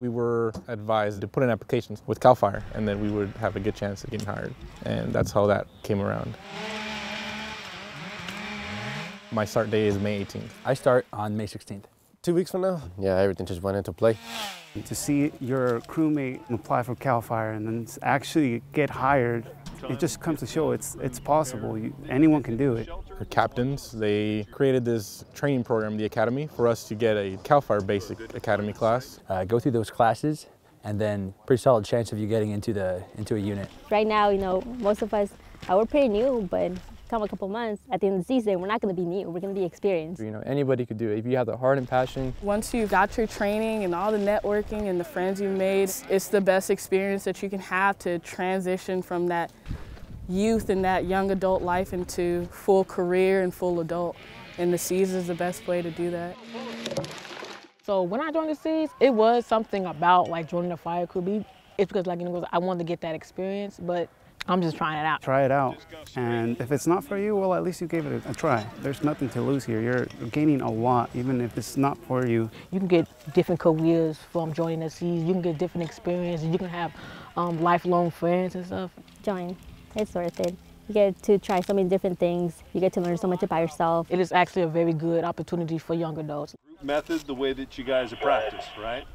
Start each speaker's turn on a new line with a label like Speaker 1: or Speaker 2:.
Speaker 1: We were advised to put in applications with CAL FIRE, and then we would have a good chance of getting hired. And that's how that came around. My start date is May 18th.
Speaker 2: I start on May 16th.
Speaker 3: 2 weeks from now? Yeah, everything just went into play.
Speaker 4: To see your crewmate apply for CAL FIRE and then actually get hired, it just comes to show it's possible. Anyone can do it.
Speaker 1: Our captains, they created this training program, the Academy, for us to get a CAL FIRE basic academy class.
Speaker 2: Go through those classes, and then pretty solid chance of you getting into a unit.
Speaker 5: Right now, most of us, we're pretty new, but come a couple months, at the end of the season, we're not going to be new, we're going to be experienced.
Speaker 6: Anybody could do it if you have the heart and passion.
Speaker 7: Once you've got your training and all the networking and the friends you've made, it's the best experience that you can have to transition from that youth and that young adult life into full career and full adult. And the Seas is the best way to do that.
Speaker 8: So when I joined the Seas, it was something about joining the fire crew. It's because I wanted to get that experience, but I'm just trying it out.
Speaker 4: Try it out, and if it's not for you, well, at least you gave it a try. There's nothing to lose here. You're gaining a lot, even if it's not for you.
Speaker 8: You can get different careers from joining the Seas. You can get different experiences. You can have lifelong friends and stuff.
Speaker 5: Join. It's worth it. You get to try so many different things. You get to learn so much about yourself.
Speaker 8: It is actually a very good opportunity for young adults.
Speaker 9: Method, the way that you guys have practiced, right?